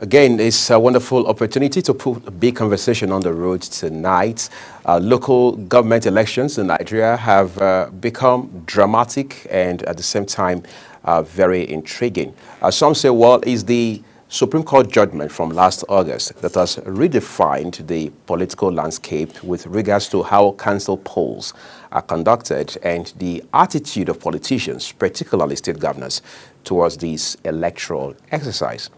Again, it's a wonderful opportunity to put a big conversation on the road tonight. Local government elections in Nigeria have become dramatic and at the same time very intriguing. Some say, well, it's the Supreme Court judgment from last August that has redefined the political landscape with regards to how council polls are conducted and the attitude of politicians, particularly state governors, towards this electoral exercise.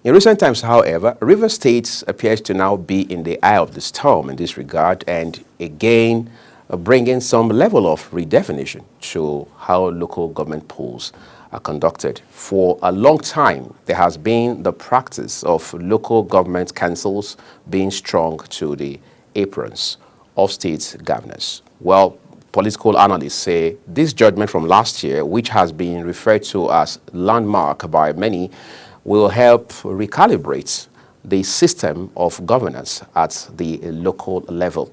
In recent times, however, Rivers State appears to now be in the eye of the storm in this regard and again bringing some level of redefinition to how local government polls are conducted. For a long time, there has been the practice of local government councils being strung to the aprons of state governors. Well, political analysts say this judgment from last year, which has been referred to as landmark by many, will help recalibrate the system of governance at the local level.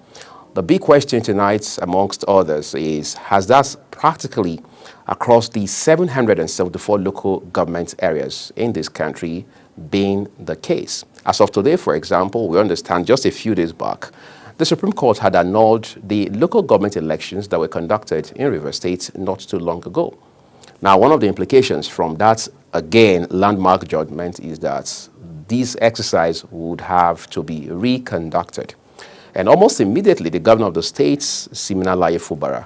The big question tonight, amongst others, is has that practically across the 774 local government areas in this country been the case? As of today, for example, we understand just a few days back, the Supreme Court had annulled the local government elections that were conducted in Rivers State not too long ago. Now, one of the implications from that, again, landmark judgment is that this exercise would have to be reconducted. And almost immediately, the governor of the state, Siminalayi Fubara,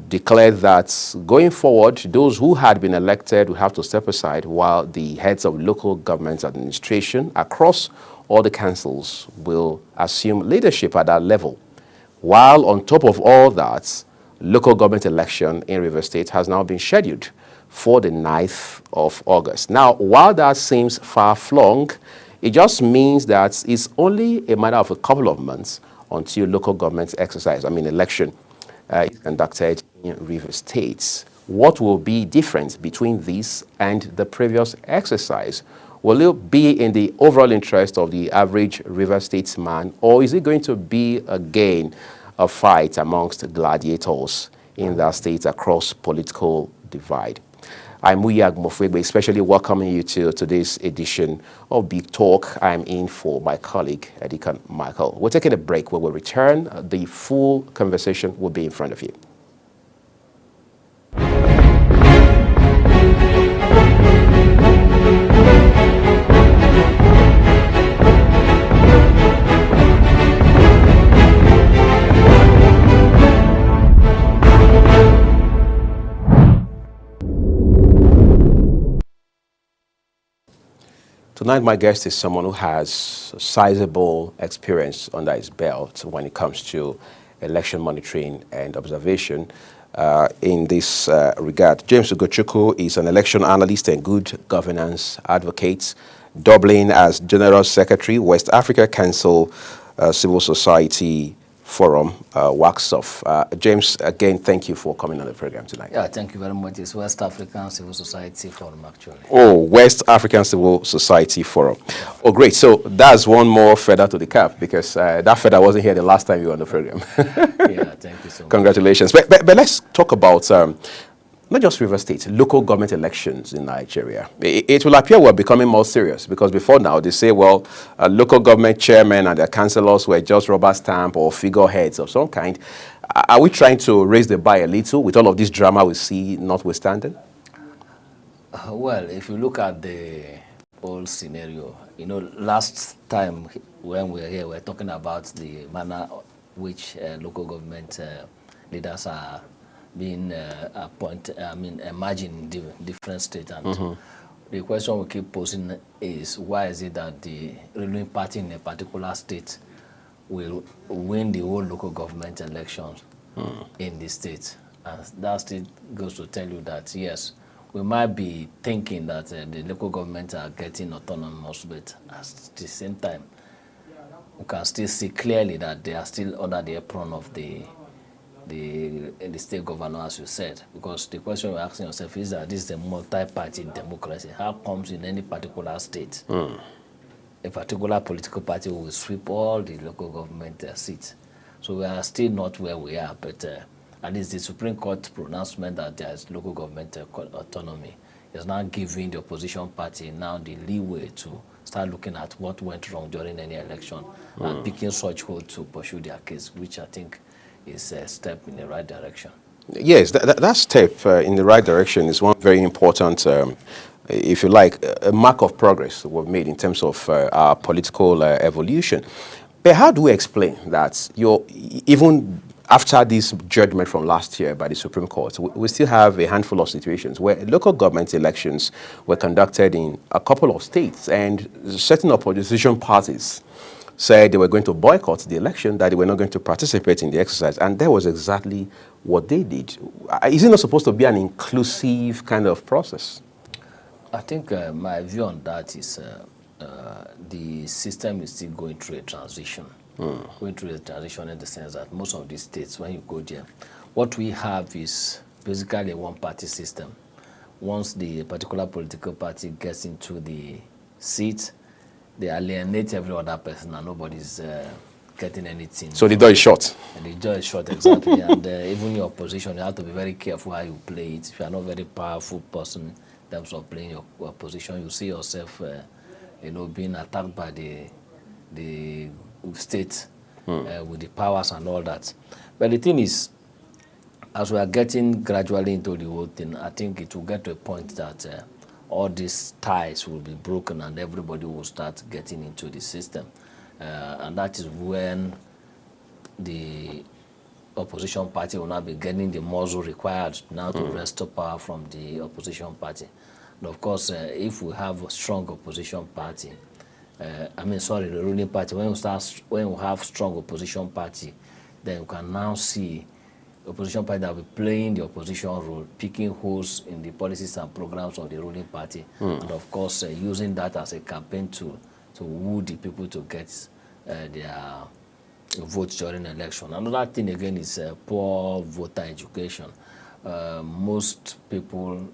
declared that going forward, those who had been elected will have to step aside while the heads of local government administration across all the councils will assume leadership at that level. While on top of all that, local government election in Rivers State has now been scheduled for the 9th of August. Now, while that seems far-flung, it just means that it's only a matter of a couple of months until local government election is conducted in Rivers State. What will be different between this and the previous exercise? Will it be in the overall interest of the average Rivers statesman, or is it going to be, again, a fight amongst gladiators in that state across political divide? I'm Muyag Mofwegbe, especially welcoming you to today's edition of Big Talk. I'm in for my colleague, Edikan Michael. We're taking a break. When we return, the full conversation will be in front of you. Tonight, my guest is someone who has sizable experience under his belt when it comes to election monitoring and observation in this regard. James Ugochukwu is an election analyst and good governance advocate, doubling as General Secretary, West Africa Council Civil Society Forum, WACSOF. James, again, thank you for coming on the program tonight. Yeah, thank you very much. It's West African Civil Society Forum, actually. Oh, West African Civil Society Forum. Oh, great. So that's one more feather to the cap, because that feather wasn't here the last time you were on the program. Yeah, thank you so much. Congratulations. But let's talk about not just Rivers State, local government elections in Nigeria. It will appear we're becoming more serious, because before now they say, well, local government chairmen and their councillors were just rubber stamp or figureheads of some kind. Are we trying to raise the bar a little with all of this drama we see notwithstanding? Well, if you look at the whole scenario, you know, last time when we were here, we were talking about the manner which local government leaders are being emerging in different states. And the question we keep posing is, why is it that the ruling party in a particular state will win the whole local government elections in the state? And that still goes to tell you that, yes, we might be thinking that the local government are getting autonomous, but at the same time, we can still see clearly that they are still under the apron of the state governor, as you said, because the question you're asking yourself is that this is a multi-party democracy. How comes in any particular state a particular political party will sweep all the local government seats? So we are still not where we are, but at least the Supreme Court pronouncement that there is local government autonomy is now giving the opposition party now the leeway to start looking at what went wrong during any election and picking such hold to pursue their case, which I think is a step in the right direction. Yes, that step in the right direction is one very important, if you like, a mark of progress that we've made in terms of our political evolution. But how do we explain that even after this judgment from last year by the Supreme Court, we still have a handful of situations where local government elections were conducted in a couple of states and certain opposition parties said they were going to boycott the election, that they were not going to participate in the exercise. And that was exactly what they did. Is it not supposed to be an inclusive kind of process? I think my view on that is the system is still going through a transition. Going through a transition in the sense that most of these states, when you go there, what we have is basically a one-party system. Once the particular political party gets into the seat, they alienate every other person and nobody's getting anything. So the door is shut. And the door is shut, exactly. And even your position, you have to be very careful how you play it. If you are not a very powerful person in terms of playing your position, you see yourself, being attacked by the state with the powers and all that. But the thing is, as we are getting gradually into the whole thing, I think it will get to a point that all these ties will be broken and everybody will start getting into the system. And that is when the opposition party will now be getting the muscle required now to wrest power from the opposition party. And of course, if we have a strong opposition party, the ruling party, when we have strong opposition party, then you can now see opposition party that will be playing the opposition role, picking holes in the policies and programs of the ruling party, and of course using that as a campaign tool to woo the people to get their votes during election. Another thing again is poor voter education. Most people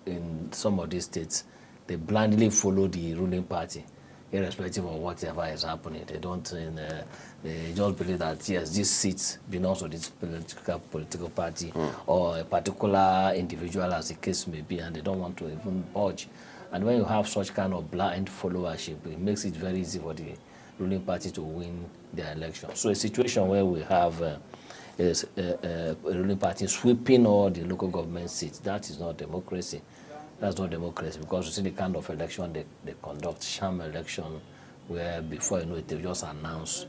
in some of these states, they blindly follow the ruling party, irrespective of whatever is happening. They don't, they just believe that yes, this seat belongs to this political party or a particular individual, as the case may be, and they don't want to even budge. And when you have such kind of blind followership, it makes it very easy for the ruling party to win their election. So a situation where we have a ruling party sweeping all the local government seats, that is not democracy. That's not democracy, because you see the kind of election they conduct, sham election, where before you know it, they just announce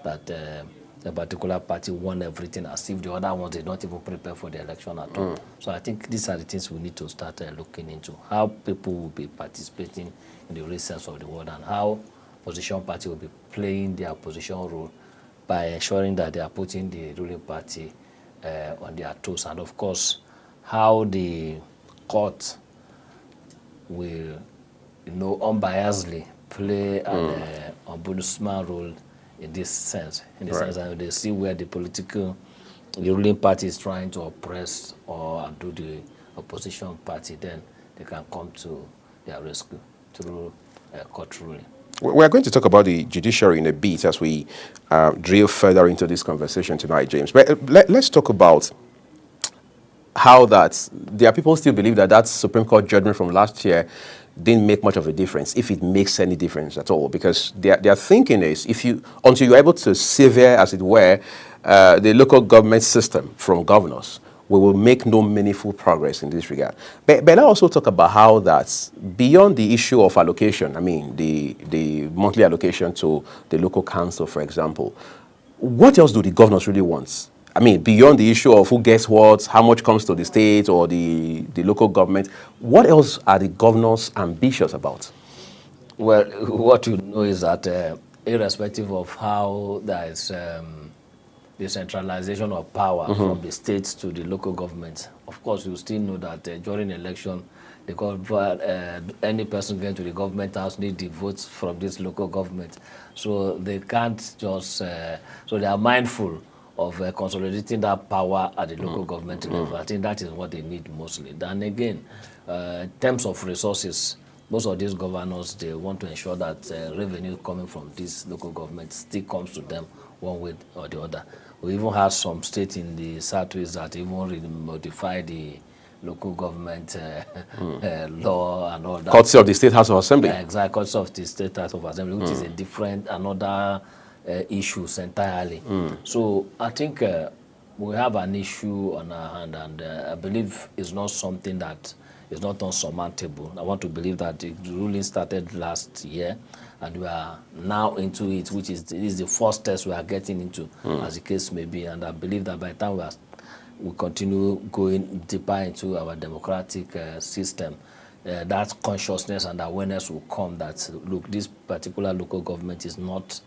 that a particular party won everything as if the other ones did not even prepare for the election at all. So I think these are the things we need to start looking into, how people will be participating in the real sense of the word, and how opposition party will be playing their opposition role by ensuring that they are putting the ruling party on their toes, and of course how the court will, unbiasedly play an ombudsman role in this sense, sense that they see where the ruling party is trying to oppress or undo the opposition party, then they can come to their rescue through court ruling. We are going to talk about the judiciary in a bit as we drill further into this conversation tonight, James. But let's talk about how there are people still believe that Supreme Court judgment from last year didn't make much of a difference, if it makes any difference at all, because their thinking is until you're able to sever, as it were, the local government system from governors, we will make no meaningful progress in this regard. But let's also talk about how that, beyond the issue of allocation, the monthly allocation to the local council, for example, what else do the governors really want? Beyond the issue of who gets what, how much comes to the state or the local government, what else are the governors ambitious about? Well, what you know is that irrespective of how there is decentralization of power from the states to the local government, of course you still know that during election, any person going to the government house needs the votes from this local government. So they can't just, so they are mindful of consolidating that power at the local government level. I think that is what they need mostly. Then again, in terms of resources, most of these governors, they want to ensure that revenue coming from this local government still comes to them one way or the other. We even have some states in the southwest that even modify the local government law and all that. Courtesy of the State House of Assembly. Exactly, courtesy of the State House of Assembly, which is a different, another issues entirely. So I think we have an issue on our hand, and I believe it's not something that is not unsurmountable. I want to believe that the ruling started last year, and we are now into it, which is the first test we are getting into, as the case may be. And I believe that by the time we continue going deeper into our democratic system, that consciousness and awareness will come that, look, this particular local government is not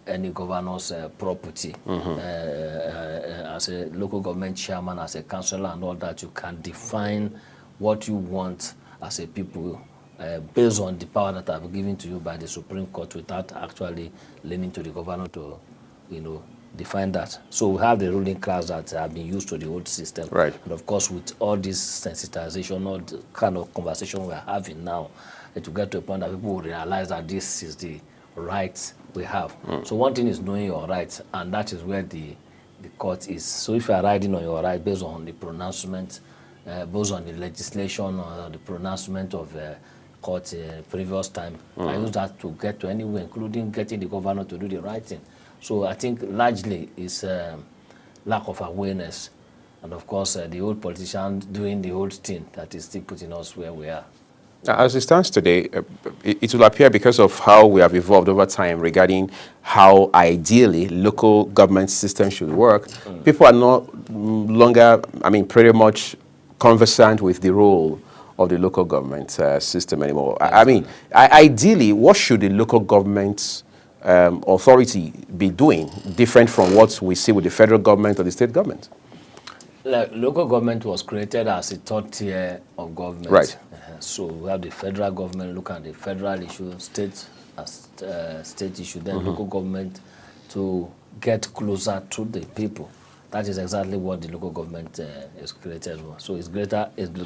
any governor's property. As a local government chairman, as a councillor and all that, you can define what you want as a people based on the power that have been given to you by the Supreme Court, without actually leaning to the governor to, define that. So we have the ruling class that have been used to the old system. Right. And of course, with all this sensitization, all the kind of conversation we're having now, to get to a point that people will realize that this is the right we have. So one thing is knowing your rights, and that is where the court is. So if you are riding on your right based on the pronouncement, based on the legislation or the pronouncement of court previous time, I use that to get to anywhere, including getting the governor to do the right thing. So I think largely it's lack of awareness, and of course the old politicians doing the old thing that is still putting us where we are. As it stands today, it will appear, because of how we have evolved over time regarding how ideally local government system should work, people are no longer, pretty much conversant with the role of the local government system anymore. Ideally, what should the local government authority be doing different from what we see with the federal government or the state government? Local government was created as a third tier of government. Right. So we have the federal government look at the federal issue, state as state issue, then local government to get closer to the people. That is exactly what the local government is created for. So it's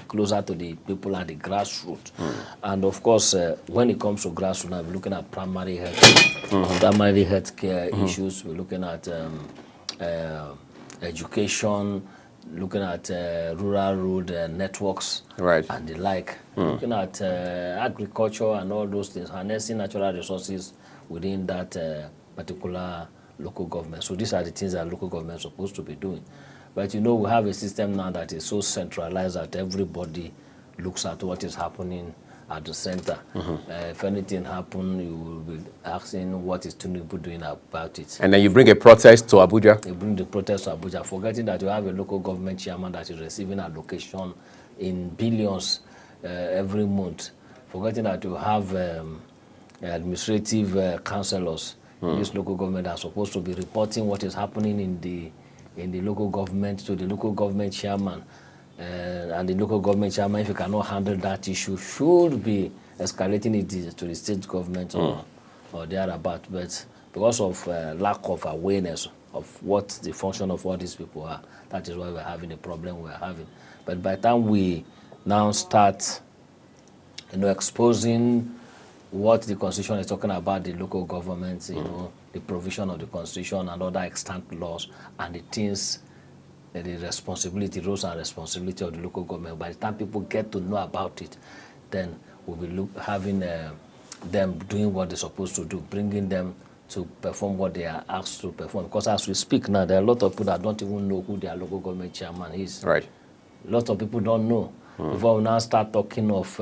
closer to the people at the grassroots. And of course, when it comes to grassroots, now we're looking at primary health care issues. We're looking at education, looking at rural road networks, right, and the like. Looking at agriculture and all those things, harnessing natural resources within that particular local government. So these are the things that local government is supposed to be doing. But we have a system now that is so centralized that everybody looks at what is happening at the center. If anything happens, you will be asking what is Tinubu doing about it. And then you bring a protest to Abuja. You bring the protest to Abuja, forgetting that you have a local government chairman that is receiving allocation in billions every month. Forgetting that you have administrative councillors in this local government are supposed to be reporting what is happening in the local government to the local government chairman. And the local government chairman, if you cannot handle that issue, should be escalating it to the state government or thereabout. But because of lack of awareness of what the function of all these people are, that is why we're having the problem we're having. But by the time we now start, exposing what the Constitution is talking about, the local government, the provision of the Constitution and other extant laws, and the things, the responsibility, roles and responsibility of the local government. By the time people get to know about it, then we'll be having them doing what they're supposed to do, bringing them to perform what they are asked to perform. Because as we speak now, there are a lot of people that don't even know who their local government chairman is. Right. A lot of people don't know. Before we now start talking of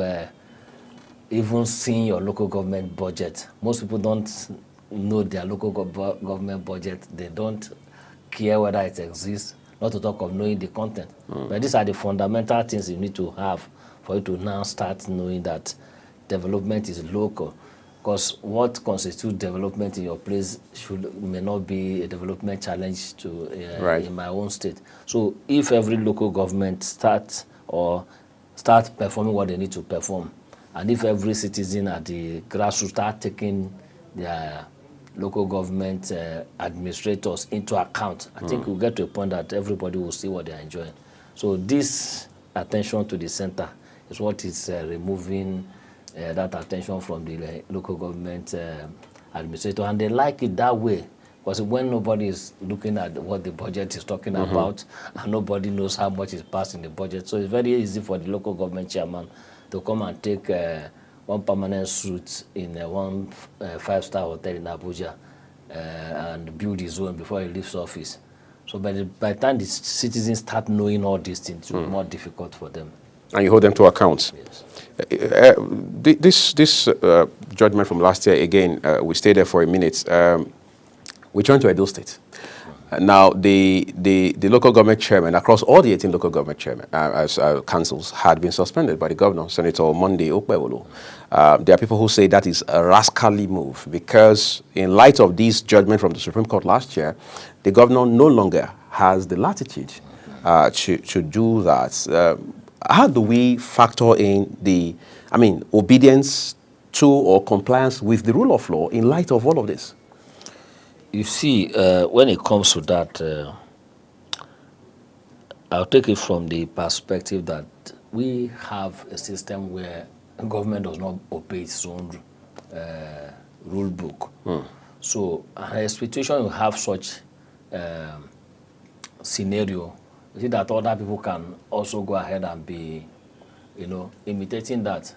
even seeing your local government budget, most people don't know their local government budget. They don't care whether it exists, not to talk of knowing the content. But these are the fundamental things you need to have for you to now start knowing that development is local. Because what constitutes development in your place may not be a development challenge to in my own state. So if every local government start performing what they need to perform, and if every citizen at the grassroots start taking their local government administrators into account, I think we'll get to a point that everybody will see what they're enjoying. So this attention to the center is what is removing that attention from the local government administrator, and they like it that way Because when nobody is looking at what the budget is talking about, and nobody knows how much is passed in the budget, so it's very easy for the local government chairman to come and take one permanent suite in one five-star hotel in Abuja and build his own before he leaves office. So by the time the citizens start knowing all these things, it will be more difficult for them. And you hold them to account. Yes. This judgment from last year, again, we stayed there for a minute. We turn to Edo State. Now, the local government chairman across all the 18 local government chairmen, councils had been suspended by the governor, Senator Monday Okpebholo. There are people who say that is a rascally move because in light of this judgment from the Supreme Court last year, the governor no longer has the latitude to do that. How do we factor in obedience to or compliance with the rule of law in light of all of this? You see, when it comes to that, I'll take it from the perspective that we have a system where government does not obey its own rule book. So an expectation you have such scenario, you see that other people can also go ahead and be, imitating that.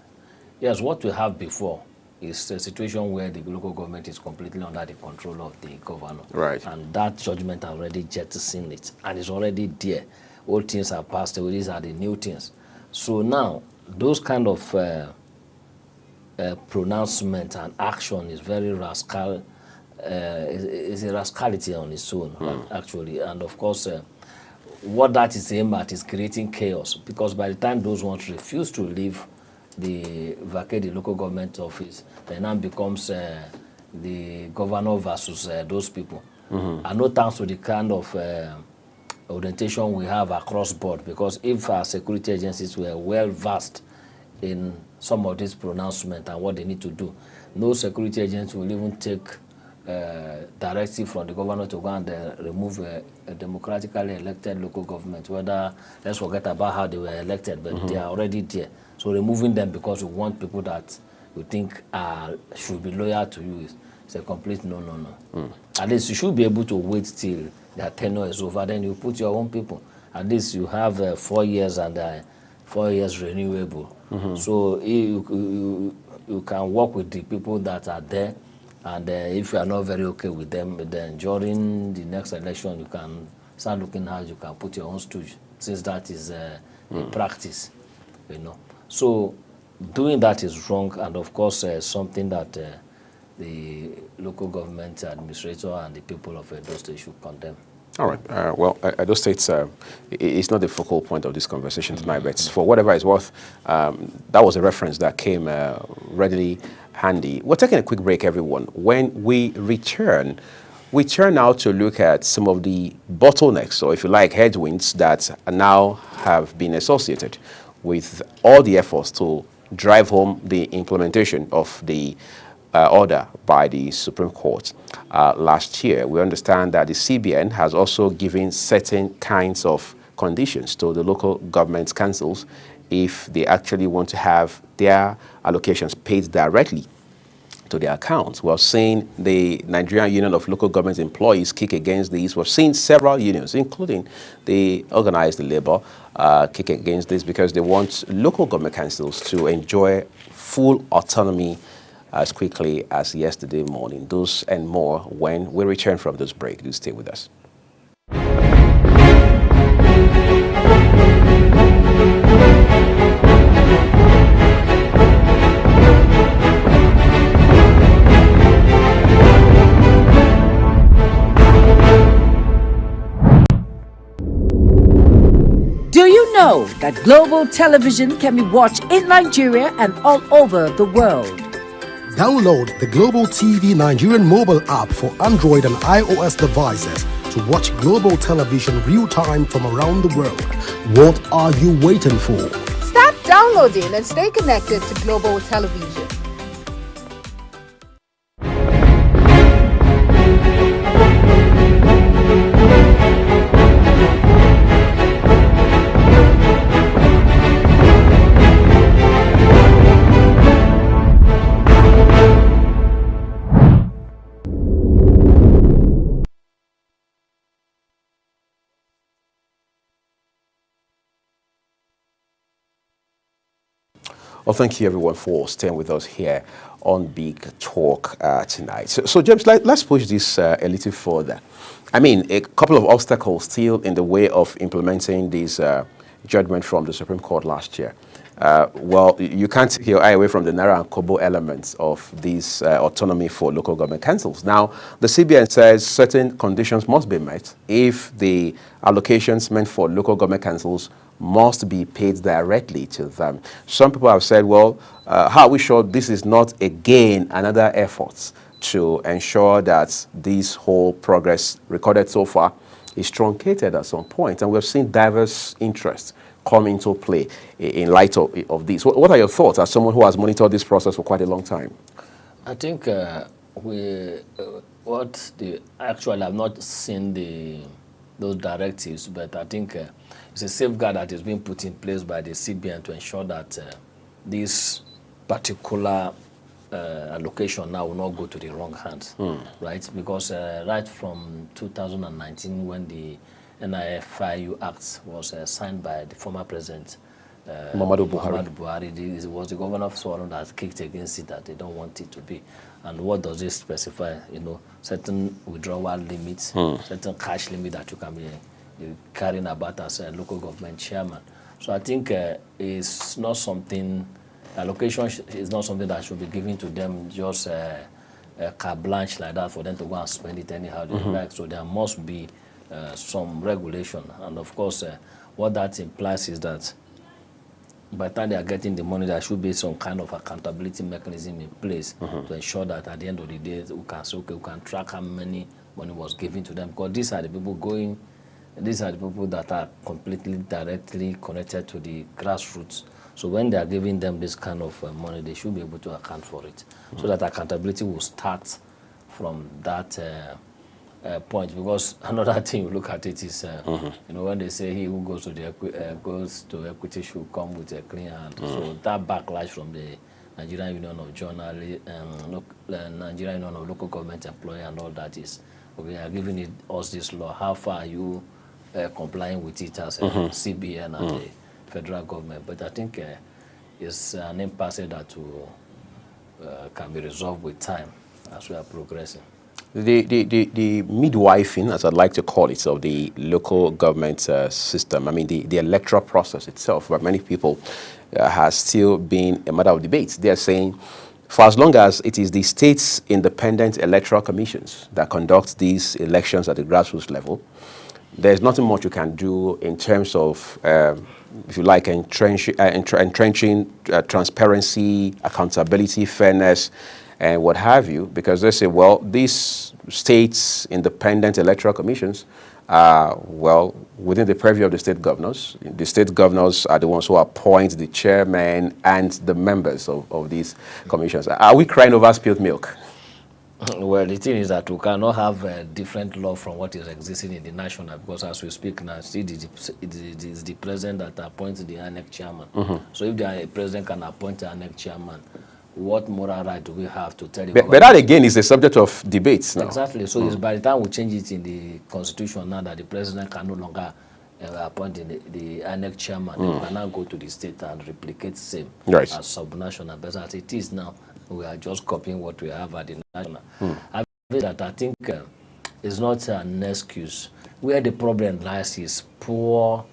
Yes, what we have before is a situation where the local government is completely under the control of the governor. Right. And that judgment already jettisoned it. And it's already there. Old things are passed away. These are the new things. So now, those kind of pronouncement and action is very rascal. It's a rascality on its own, actually. And of course, what that is aimed at is creating chaos. Because by the time those ones refuse to leave vacate the local government office, then now becomes the governor versus those people. And no thanks to the kind of orientation we have across board, because if our security agencies were well versed in some of these pronouncements and what they need to do, no security agency will even take directive from the governor to go and remove a democratically elected local government, whether, let's forget about how they were elected, but they are already there. So removing them because we want people that you think should be loyal to you is a complete no. At least you should be able to wait till their tenure is over, then you put your own people. At least you have 4 years and 4 years renewable. So you can work with the people that are there, and if you are not very okay with them, then during the next election you can start looking how you can put your own stooge, since that is a practice, So doing that is wrong, and of course something that the local government administrator and the people of Edo State should condemn. All right. Well, Edo State is not the focal point of this conversation tonight, but for whatever it's worth, that was a reference that came readily handy. We're taking a quick break, everyone. When we return now to look at some of the bottlenecks, or if you like, headwinds that now have been associated with all the efforts to drive home the implementation of the order by the Supreme Court last year. We understand that the CBN has also given certain kinds of conditions to the local government councils if they actually want to have their allocations paid directly to their accounts. We're seeing the Nigerian Union of Local Government Employees kick against these. We've seen several unions, including the Organized Labor, kick against this because they want local government councils to enjoy full autonomy as quickly as yesterday morning. Those and more when we return from this break. Do stay with us. Do you know that global television can be watched in Nigeria and all over the world? Download the Global TV Nigerian mobile app for Android and iOS devices to watch global television real-time from around the world. What are you waiting for? Start downloading and stay connected to global television. Well, thank you everyone for staying with us here on Big Talk tonight. So James, let's push this a little further. I mean, a couple of obstacles still in the way of implementing this judgment from the Supreme Court last year. Well, you can't take your eye away from the Naira and Kobo elements of this autonomy for local government councils. Now, the CBN says certain conditions must be met if the allocations meant for local government councils must be paid directly to them. Some people have said, well, how are we sure this is not again another effort to ensure that this whole progress recorded so far is truncated at some point? And we've seen diverse interests come into play in light of this. What are your thoughts as someone who has monitored this process for quite a long time? I think actually I've not seen those directives, but I think it's a safeguard that is being put in place by the CBN to ensure that this particular allocation now will not go to the wrong hands, right? Because right from 2019, when the NIFIU Act was signed by the former president, Muhammadu Buhari, it was the governor of Swaron that kicked against it, that they don't want it to be. And what does it specify? You know, certain withdrawal limits, certain cash limit that you can be carrying about as a local government chairman. So I think it's not something, allocation is not something that should be given to them just a carte blanche like that for them to go and spend it anyhow they like. So there must be some regulation. And of course, what that implies is that by the time they are getting the money, there should be some kind of accountability mechanism in place to ensure that at the end of the day, we can say, okay, we can track how many money was given to them. Because these are the people that are completely directly connected to the grassroots. So when they are giving them this kind of money, they should be able to account for it. So that accountability will start from that point. Because another thing you look at it is, you know, when they say he who goes to equity should come with a clean hand. So that backlash from the Nigerian Union of Journalists, Nigerian Union of Local Government Employees and all that is, we are giving us this law. How far are you complying with it as CBN and the federal government? But I think it's an impasse that can be resolved with time as we are progressing. The midwifing, as I'd like to call it, of the local government system, I mean, the electoral process itself, by many people, has still been a matter of debate. They are saying, for as long as it is the state's independent electoral commissions that conduct these elections at the grassroots level, there's nothing much you can do in terms of, if you like, entrenching transparency, accountability, fairness, and what have you, because they say, well, these states' independent electoral commissions are, well, within the purview of the state governors. The state governors are the ones who appoint the chairman and the members of these commissions. Are we crying over spilled milk? Well, the thing is that we cannot have a different law from what is existing in the national, because as we speak now, it is the president that appoints the ANEC chairman. So if the president can appoint the ANEC chairman, what moral right do we have to tell you? But that again is a subject of debates now. Exactly. So it's by the time we change it in the constitution now that the president can no longer appoint the ANEC chairman, they can now go to the state and replicate the same as subnational. But as it is now, we are just copying what we have at the national. I think it's not an excuse. Where the problem lies is poor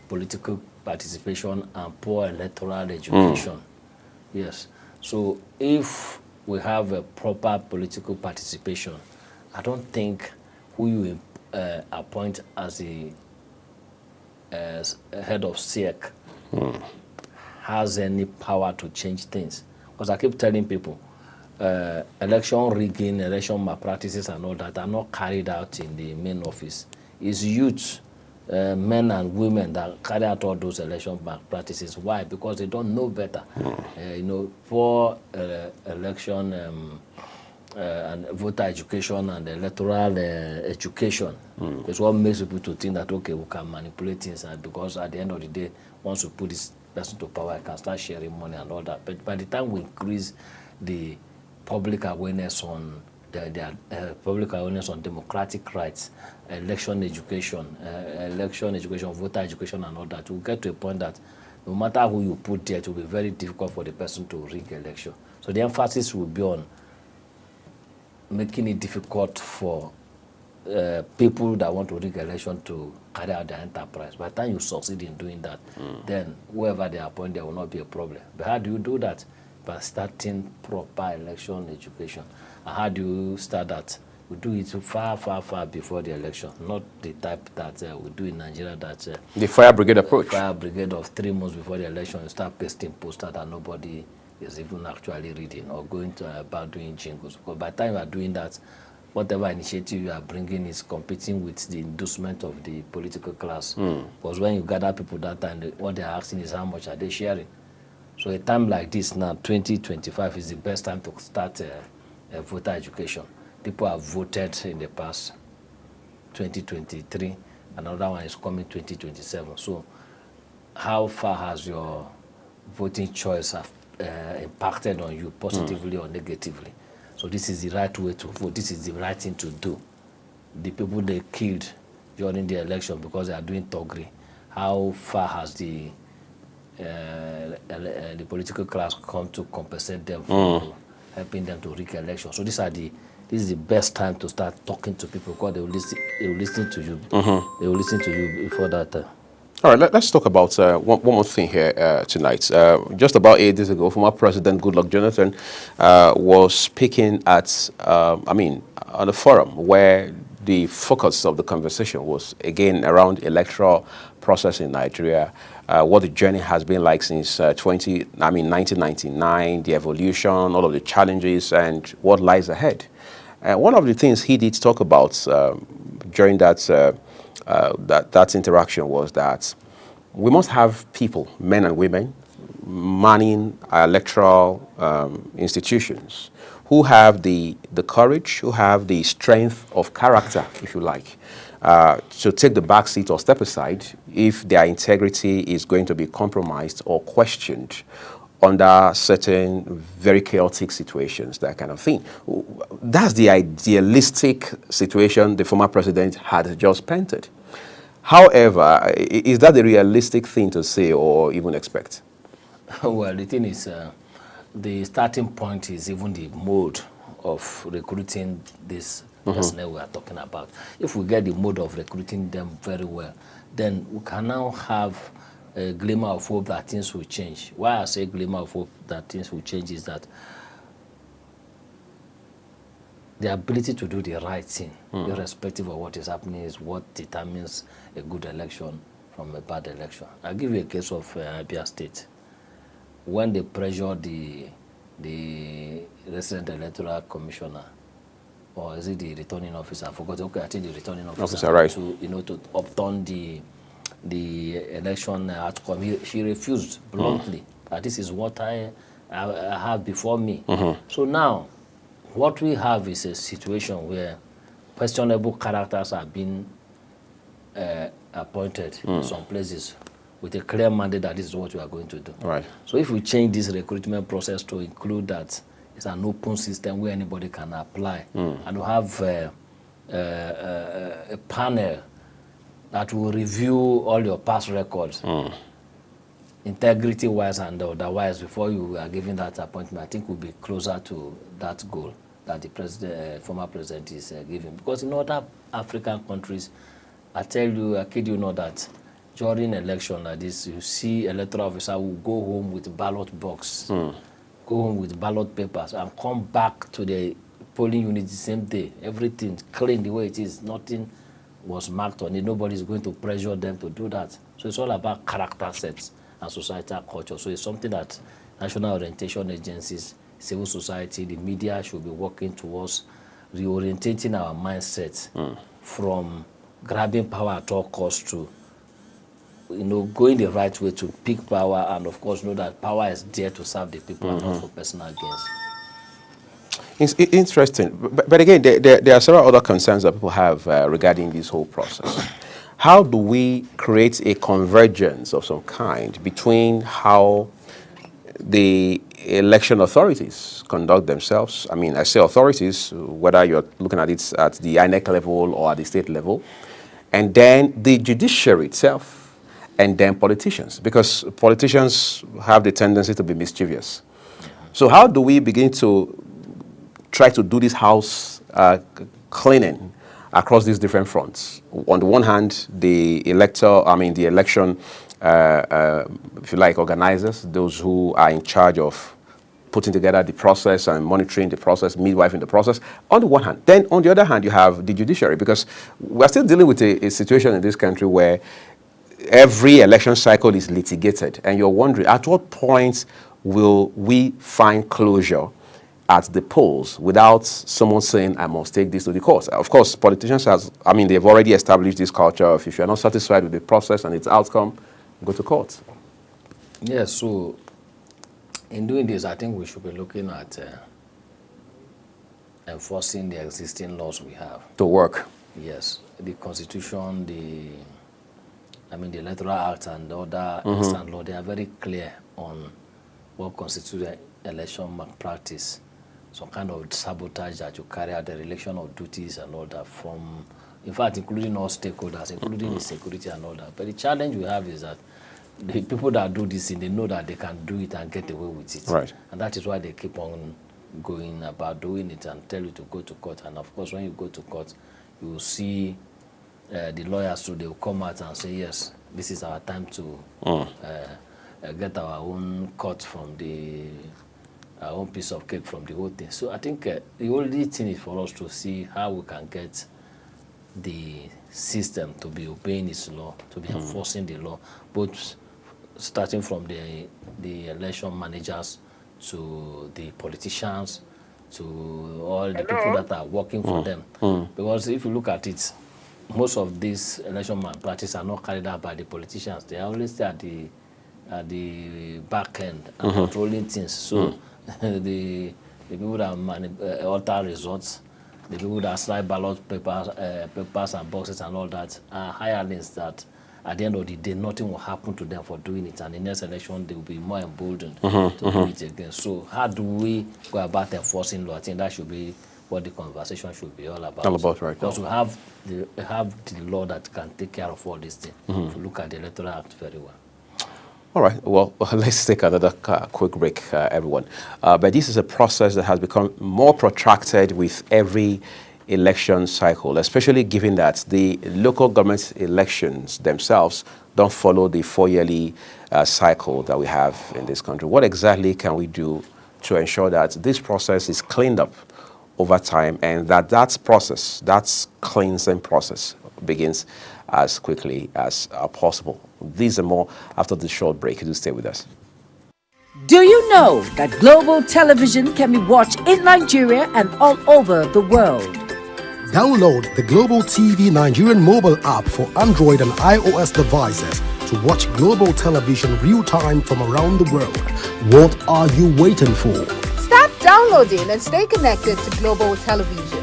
political participation and poor electoral education. Yes. So if we have a proper political participation, I don't think who you appoint as the head of SEC has any power to change things. Because I keep telling people, election rigging, election malpractices and all that are not carried out in the main office. It's youth, men and women that carry out all those election malpractices. Why? Because they don't know better. You know, poor election and voter education and electoral education is what makes people to think that, okay, we can manipulate things, because at the end of the day, once we put this person to power, I can start sharing money and all that. But by the time we increase the public awareness on public awareness on democratic rights, election education, voter education and all that, we'll get to a point that no matter who you put there, it will be very difficult for the person to rig election. So the emphasis will be on making it difficult for people that want to rig election to carry out their enterprise. By the time you succeed in doing that, then whoever they appoint, there will not be a problem. But how do you do that? By starting proper election education. And how do you start that? We do it far, far, far before the election, not the type that we do in Nigeria, that the fire brigade approach. Fire brigade of 3 months before the election, you start pasting posters that nobody is even actually reading, or going to about doing jingles. Because by the time you are doing that, whatever initiative you are bringing is competing with the endorsement of the political class. Because when you gather people that time, what they are asking is how much are they sharing. So a time like this now, 2025, is the best time to start voter education. People have voted in the past 2023, another one is coming 2027. So how far has your voting choice impacted on you, positively or negatively? So this is the right way to vote. This is the right thing to do. The people they killed during the election because they are doing thuggery, how far has the political class come to compensate them for helping them to rig election? So this is the best time to start talking to people, because they will listen to you. They will listen to you before that. All right, let's talk about one more thing here tonight. Just about 8 days ago, former President Goodluck Jonathan was speaking at, on a forum where the focus of the conversation was, again, around electoral process in Nigeria, what the journey has been like since 1999, the evolution, all of the challenges, and what lies ahead. One of the things he did talk about during that interaction was that we must have people, men and women, manning our electoral institutions, who have the courage, who have the strength of character, if you like, to take the back seat or step aside if their integrity is going to be compromised or questioned under certain very chaotic situations, that kind of thing. That's the idealistic situation the former president had just painted. However, is that the realistic thing to say or even expect? Well, the thing is, the starting point is even the mode of recruiting this personnel we are talking about. If we get the mode of recruiting them very well, then we can now have a glimmer of hope that things will change. Why I say glimmer of hope that things will change is that the ability to do the right thing, irrespective of what is happening, is what determines a good election from a bad election. I'll give you a case of Abia State. When they pressured the resident electoral commissioner, or is it the returning officer? I forgot. Okay, I think the returning officer, right, to upturn the election outcome. She refused bluntly that this is what I have before me. So now, what we have is a situation where questionable characters are being appointed in some places with a clear mandate that this is what we are going to do. Right. So if we change this recruitment process to include that it's an open system where anybody can apply, and we have a panel that will review all your past records, integrity-wise and otherwise, before you are given that appointment, I think we'll be closer to that goal that the former president is giving. Because in other African countries, I kid you not, that during election like this, you see electoral officer will go home with ballot box, go home with ballot papers, and come back to the polling unit the same day. Everything clean the way it is. Nothing was marked on it. Nobody is going to pressure them to do that. So it's all about character sets and societal culture. So it's something that national orientation agencies, civil society, the media should be working towards reorientating our mindset from grabbing power at all costs to, going the right way to pick power, and of course know that power is there to serve the people and not for personal gains. It's interesting, but again, there are several other concerns that people have regarding this whole process. How do we create a convergence of some kind between how the election authorities conduct themselves? I mean, I say authorities, whether you're looking at it at the INEC level or at the state level, and then the judiciary itself, and then politicians, because politicians have the tendency to be mischievous. So how do we begin to try to do this house cleaning across these different fronts? On the one hand, the election, if you like, organizers, those who are in charge of putting together the process and monitoring the process, midwifing the process, on the one hand. Then on the other hand, you have the judiciary, because we're still dealing with a situation in this country where every election cycle is litigated, and you're wondering, at what point will we find closure at the polls without someone saying, I must take this to the courts? Of course, politicians they've already established this culture of, if you're not satisfied with the process and its outcome, go to court. Yes, so in doing this, I think we should be looking at enforcing the existing laws we have. To work. Yes, the Constitution, the Electoral Act and the other instant law, they are very clear on what constitutes election malpractice, some kind of sabotage that you carry out, the relation of duties and all that, from, in fact, including all stakeholders, including the security and all that. But the challenge we have is that the people that do this, they know that they can do it and get away with it. Right. And that is why they keep on going about doing it and tell you to go to court. And of course, when you go to court, you will see the lawyers, so they will come out and say, yes, this is our time to get our own cut from our own piece of cake from the whole thing. So I think the only thing is for us to see how we can get the system to be obeying its law, to be enforcing the law, both starting from the election managers to the politicians to all the people that are working for them. Because if you look at it, most of these election malpractice are not carried out by the politicians. They are always at the back end and controlling things. So the people that alter results, the people that slide ballot papers and boxes and all that are hirelings that at the end of the day, nothing will happen to them for doing it. And in the next election, they will be more emboldened to do it again. So how do we go about enforcing law? I think that should be what the conversation should be all about. All about, right. Because we have the law that can take care of all these things. If you look at the Electoral Act very well. All right. Well, let's take another quick break, everyone. But this is a process that has become more protracted with every election cycle, especially given that the local government elections themselves don't follow the 4-yearly cycle that we have in this country. What exactly can we do to ensure that this process is cleaned up over time and that process, that cleansing process, begins as quickly as possible? These and more after this short break. Do stay with us. Do you know that global television can be watched in Nigeria and all over the world? Download the Global TV Nigerian mobile app for Android and iOS devices to watch global television real-time from around the world. What are you waiting for? Start downloading and stay connected to Global Television.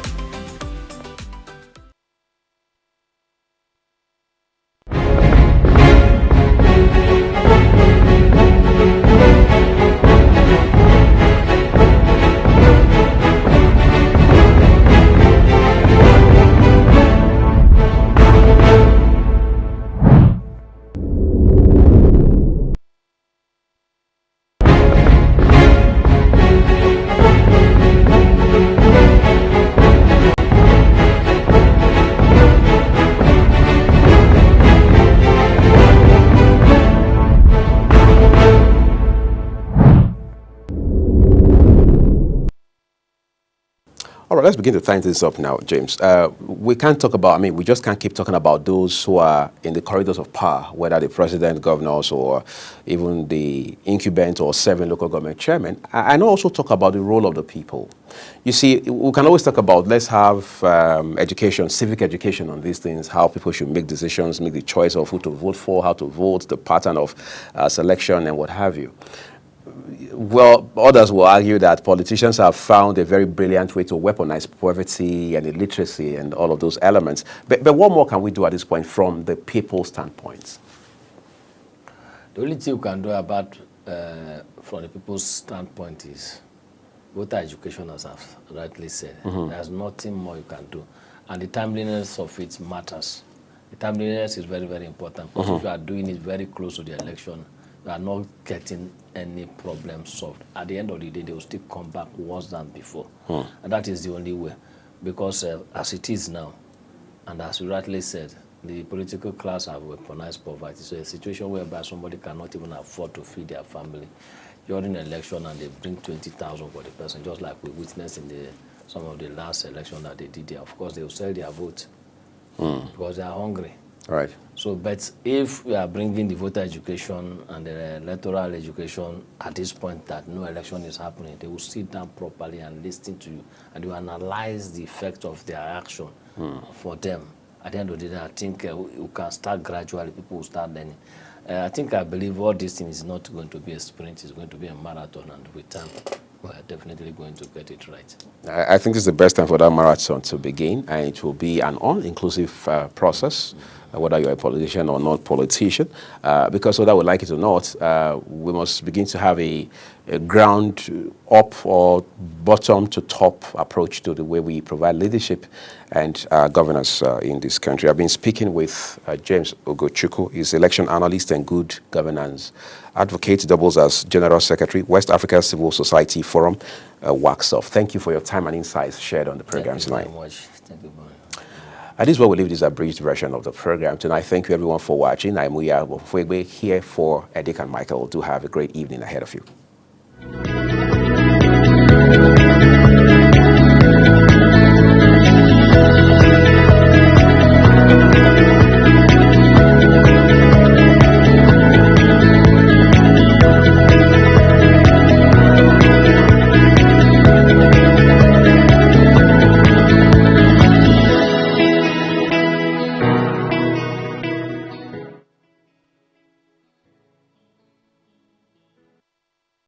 All right, let's begin to tighten this up now, James. We can't talk about, we just can't keep talking about those who are in the corridors of power, whether the president, governors, or even the incumbent or serving local government chairman, and also talk about the role of the people. You see, we can always talk about, let's have education, civic education on these things, how people should make decisions, make the choice of who to vote for, how to vote, the pattern of selection, and what have you. Well, others will argue that politicians have found a very brilliant way to weaponize poverty and illiteracy and all of those elements. But what more can we do at this point from the people's standpoint? The only thing we can do about from the people's standpoint is voter education, as I've rightly said. There's nothing more you can do. And the timeliness of it matters. The timeliness is very, very important, because if you are doing it very close to the election, you are not getting any problem solved. At the end of the day, they will still come back worse than before. And that is the only way, because as it is now, and as you rightly said, the political class have weaponized poverty. So a situation whereby somebody cannot even afford to feed their family during an election, and they bring 20,000 for the person, just like we witnessed in some of the last election that they did there. Of course, they will sell their vote because they are hungry. Right. So, but if we are bringing the voter education and the electoral education at this point that no election is happening, they will sit down properly and listen to you, and you analyze the effect of their action for them. At the end of the day, I think you can start gradually, people will start learning. I believe all this thing is not going to be a sprint, it's going to be a marathon, and with time, we are definitely going to get it right. I think this is the best time for that marathon to begin, and it will be an all-inclusive process, whether you're a politician or not politician, because whether we like it or not, we must begin to have a ground up or bottom to top approach to the way we provide leadership and governance in this country. I've been speaking with James Ugochukwu. He's election analyst and good governance advocate, doubles as General Secretary, West Africa Civil Society Forum, WACSOF. Thank you for your time and insights shared on the program tonight. Thank you very much. Thank you very much. And this is where we leave this abridged version of the program tonight. Thank you everyone for watching. I'm Muya Wofwegbe here for Edik and Michael. Do have a great evening ahead of you.